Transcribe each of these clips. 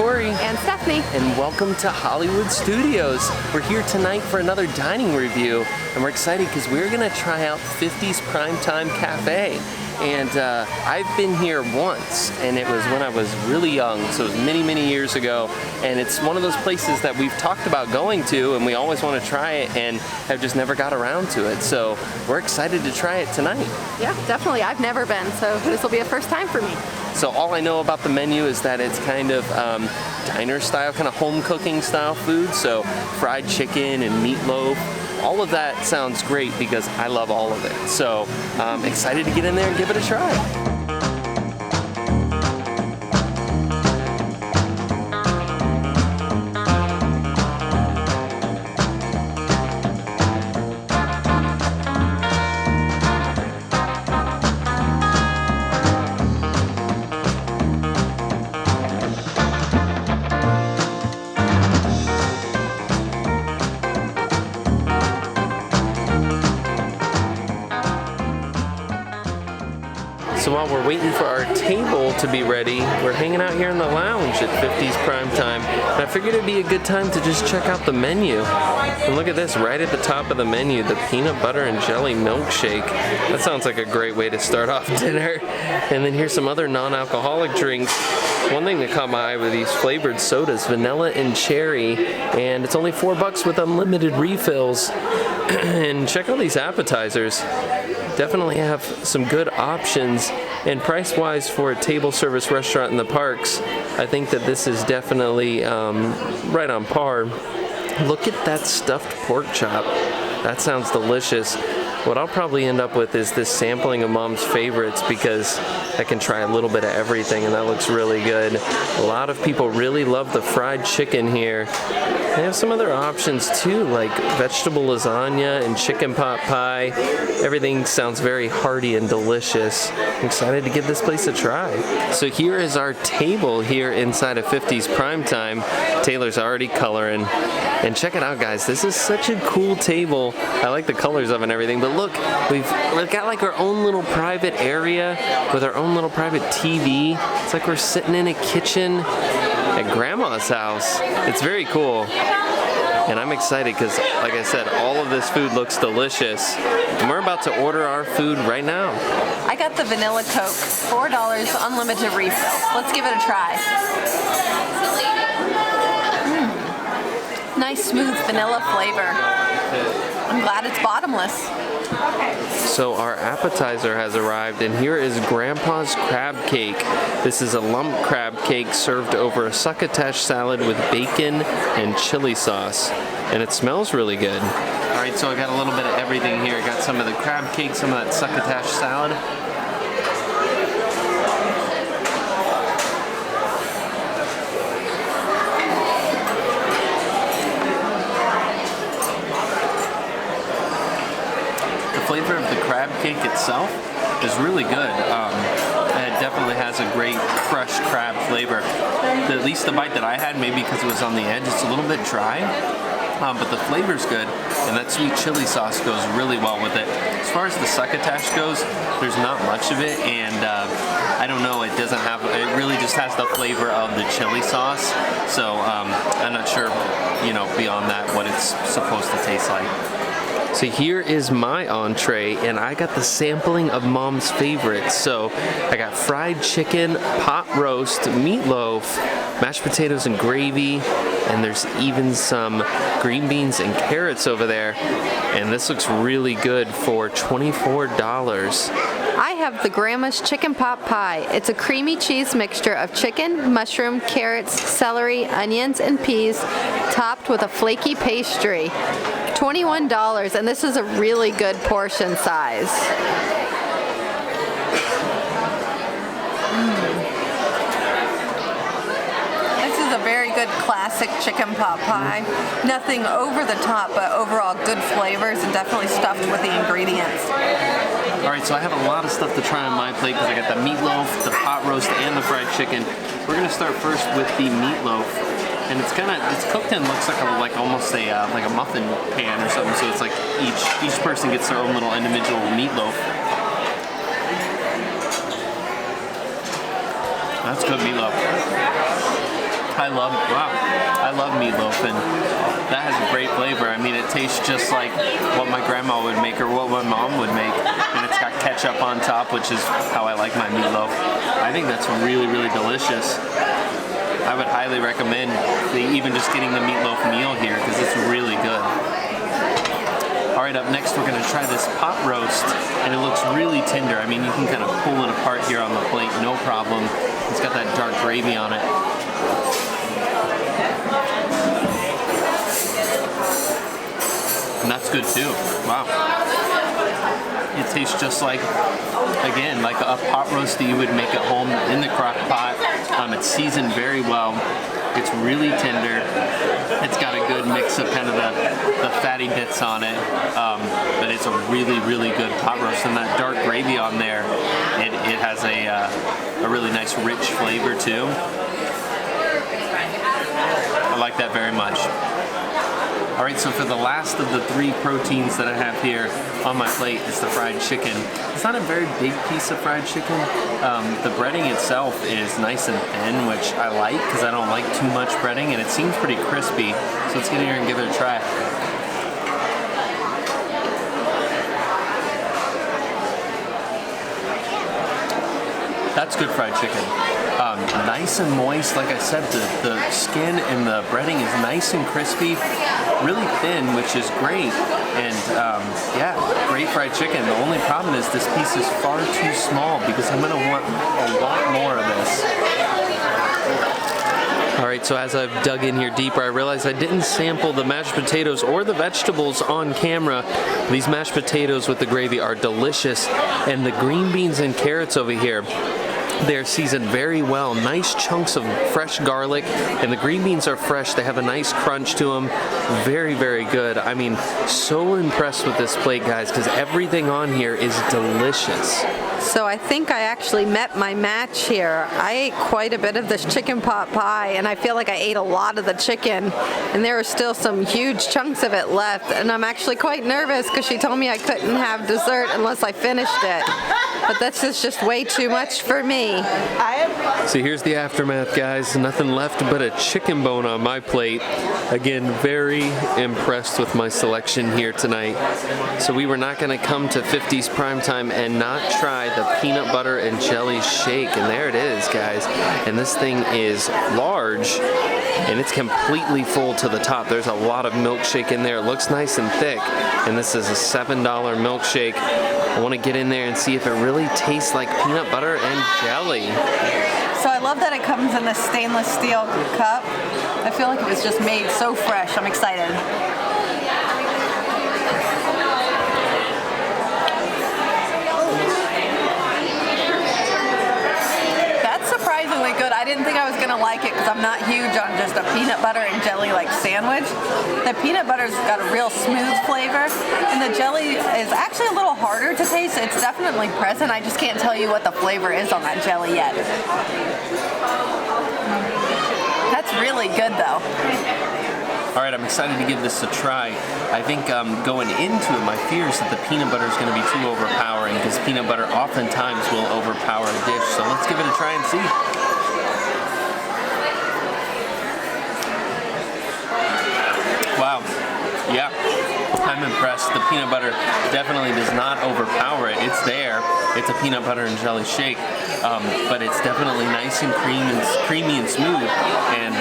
Cory. And Stephanie. And welcome to Hollywood Studios. We're here tonight for another dining review, and we're excited because we're going to try out 50's Primetime Cafe. And I've been here once, and it was when I was really young, so it was many, many years ago. And it's one of those places that we've talked about going to, and we always want to try it, and have just never got around to it. So we're excited to try it tonight. Yeah, definitely. I've never been, so this will be a first time for me. So all I know about the menu is that it's kind of diner style, kind of home cooking style food. So fried chicken and meatloaf. All of that sounds great because I love all of it. So I'm excited to get in there and give it a try. So while we're waiting for our table to be ready, we're hanging out here in the lounge at 50's Primetime. And I figured it'd be a good time to just check out the menu. And look at this, right at the top of the menu, the peanut butter and jelly milkshake. That sounds like a great way to start off dinner. And then here's some other non-alcoholic drinks. One thing that caught my eye were these flavored sodas, vanilla and cherry, and it's only $4 with unlimited refills. And check out these appetizers. Definitely have some good options, and price-wise for a table service restaurant in the parks, I think that this is definitely right on par. Look at that stuffed pork chop. That sounds delicious. What I'll probably end up with is this sampling of Mom's favorites because I can try a little bit of everything, and that looks really good. A lot of people really love the fried chicken here. They have some other options too, like vegetable lasagna and chicken pot pie. Everything sounds very hearty and delicious. I'm excited to give this place a try. So here is our table here inside of 50's Primetime. Taylor's already coloring. And check it out, guys. This is such a cool table. I like the colors of it and everything, but look, we've got like our own little private area with our own little private TV. It's like we're sitting in a kitchen at Grandma's house. It's very cool. And I'm excited because, like I said, all of this food looks delicious. And we're about to order our food right now. I got the vanilla Coke, $4, unlimited refills. Let's give it a try. Nice, smooth vanilla flavor. I'm glad it's bottomless. So our appetizer has arrived, and here is Grandpa's crab cake. This is a lump crab cake served over a succotash salad with bacon and chili sauce, and it smells really good. All right, so I got a little bit of everything here. I got some of the crab cake, some of that succotash salad. The flavor of the crab cake itself is really good. It definitely has a great fresh crab flavor. At least the bite that I had, maybe because it was on the edge, it's a little bit dry, but the flavor's good, and that sweet chili sauce goes really well with it. As far as the succotash goes, there's not much of it, and I don't know, it really just has the flavor of the chili sauce, so I'm not sure, beyond that what it's supposed to taste like. So here is my entree, and I got the sampling of Mom's favorites. So I got fried chicken, pot roast, meatloaf, mashed potatoes and gravy, and there's even some green beans and carrots over there. And this looks really good for $24. I have the Grandma's chicken pot pie. It's a creamy cheese mixture of chicken, mushroom, carrots, celery, onions, and peas, topped with a flaky pastry. $21, and this is a really good portion size. This is a very good classic chicken pot pie. Nothing over the top, but overall good flavors and definitely stuffed with the ingredients. All right, so I have a lot of stuff to try on my plate because I got the meatloaf, the pot roast, and the fried chicken. We're gonna start first with the meatloaf. And it's cooked in, looks like almost like a muffin pan or something. So it's like each person gets their own little individual meatloaf. That's good meatloaf. I love Meatloaf, and that has a great flavor. I mean, it tastes just like what my grandma would make or what my mom would make, and it's got ketchup on top, which is how I like my meatloaf. I think that's really, really delicious. I would highly recommend even just getting the meatloaf meal here because it's really good. All right, up next we're gonna try this pot roast, and it looks really tender. I mean, you can kind of pull it apart here on the plate, no problem. It's got that dark gravy on it. And that's good too. Wow. It tastes just like, again, like a pot roast that you would make at home in the crock pot. It's seasoned very well. It's really tender. It's got a good mix of kind of the fatty bits on it. But it's a really, really good pot roast. And that dark gravy on there, it has a really nice rich flavor too. I like that very much. All right, so for the last of the 3 proteins that I have here on my plate is the fried chicken. It's not a very big piece of fried chicken. The breading itself is nice and thin, which I like because I don't like too much breading, and it seems pretty crispy. So let's get in here and give it a try. That's good fried chicken. Nice and moist, like I said, the skin and the breading is nice and crispy, really thin, which is great. And yeah, great fried chicken. The only problem is this piece is far too small because I'm gonna want a lot more of this. All right, so as I've dug in here deeper, I realized I didn't sample the mashed potatoes or the vegetables on camera. These mashed potatoes with the gravy are delicious, and the green beans and carrots over here, they're seasoned very well. Nice chunks of fresh garlic, and the green beans are fresh. They have a nice crunch to them. Very, very good. I mean, so impressed with this plate, guys, because everything on here is delicious. So I think I actually met my match here. I ate quite a bit of this chicken pot pie, and I feel like I ate a lot of the chicken, and there were still some huge chunks of it left, and I'm actually quite nervous because she told me I couldn't have dessert unless I finished it. But that's just way too much for me. So here's the aftermath, guys. Nothing left but a chicken bone on my plate. Again, very impressed with my selection here tonight. So we were not going to come to 50's Primetime and not try the peanut butter and jelly shake. And there it is, guys. And this thing is large, and it's completely full to the top. There's a lot of milkshake in there. It looks nice and thick. And this is a $7 milkshake. I want to get in there and see if it really tastes like peanut butter and jelly. So I love that it comes in this stainless steel cup. I feel like it was just made so fresh. I'm excited. That's surprisingly good. I didn't think I was going to like it because I'm not huge on just a peanut butter and jelly like sandwich. The peanut butter's got a real smooth flavor, and the jelly is actually a little harder to taste. It's definitely present. I just can't tell you what the flavor is on that jelly yet. That's really good though. All right, I'm excited to give this a try. I think going into it, my fear is that the peanut butter is going to be too overpowering because peanut butter oftentimes will overpower a dish. So let's give it a try and see. Wow. Yeah, I'm impressed. The peanut butter definitely does not overpower it. It's there. It's a peanut butter and jelly shake, but it's definitely nice and creamy and smooth. And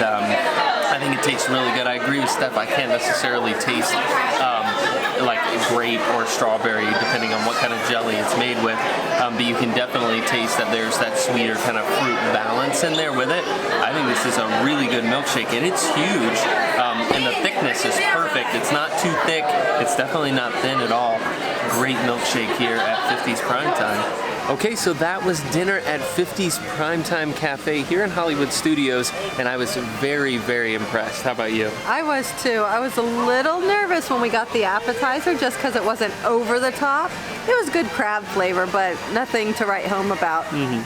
I think it tastes really good. I agree with Steph. I can't necessarily taste like grape or strawberry, depending on what kind of jelly it's made with. But you can definitely taste that there's that sweeter kind of fruit balance in there with it. I think this is a really good milkshake, and it's huge. And the thickness is perfect. It's not too thick. It's definitely not thin at all. Great milkshake here at 50's Primetime. Okay, so that was dinner at 50's Primetime Cafe here in Hollywood Studios, and I was very, very impressed. How about you? I was too. I was a little nervous when we got the appetizer just because it wasn't over the top, It was good crab flavor, but nothing to write home about.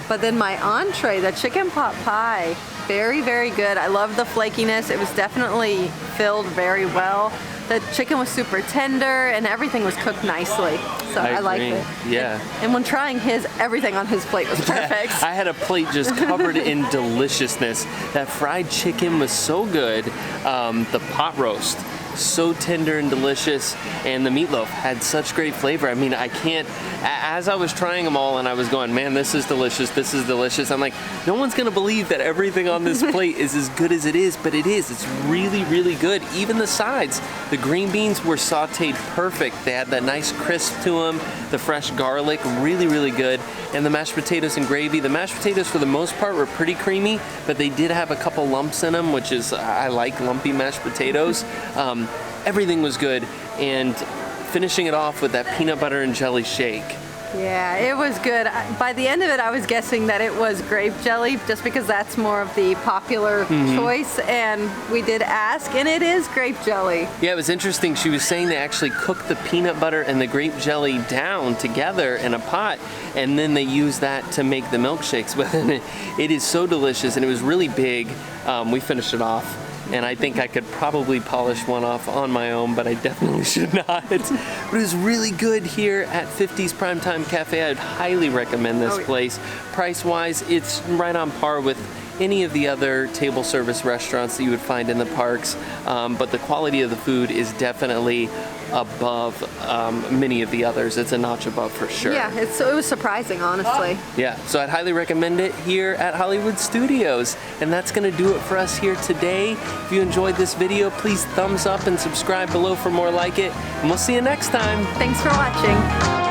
But then my entree, the chicken pot pie, very, very good. I love the flakiness. It was definitely filled very well. The chicken was super tender and everything was cooked nicely. So I liked it. Yeah. And when trying his, everything on his plate was perfect. I had a plate just covered in deliciousness. That fried chicken was so good. The pot roast, so tender and delicious, and the meatloaf had such great flavor. I mean, I can't, as I was trying them all and I was going, man, this is delicious, this is delicious. I'm like, no one's gonna believe that everything on this plate is as good as it is, but it is. It's really, really good. Even the sides, the green beans were sauteed perfect. They had that nice crisp to them, the fresh garlic, really, really good. And the mashed potatoes and gravy. The mashed potatoes, for the most part, were pretty creamy, but they did have a couple lumps in them, which is, I like lumpy mashed potatoes. Everything was good, and finishing it off with that peanut butter and jelly shake. Yeah, it was good. By the end of it, I was guessing that it was grape jelly, just because that's more of the popular choice, and we did ask, and it is grape jelly. Yeah, it was interesting. She was saying they actually cooked the peanut butter and the grape jelly down together in a pot, and then they use that to make the milkshakes with it. It is so delicious, and it was really big. We finished it off. And I think I could probably polish one off on my own, but I definitely should not. But it was really good here at 50's Primetime Cafe. I'd highly recommend this place. Price-wise, it's right on par with any of the other table service restaurants that you would find in the parks, but the quality of the food is definitely above many of the others. It's a notch above for sure. Yeah, it was surprising, honestly. Yeah, so I'd highly recommend it here at Hollywood Studios. And that's gonna do it for us here today. If you enjoyed this video, please thumbs up and subscribe below for more like it. And we'll see you next time. Thanks for watching.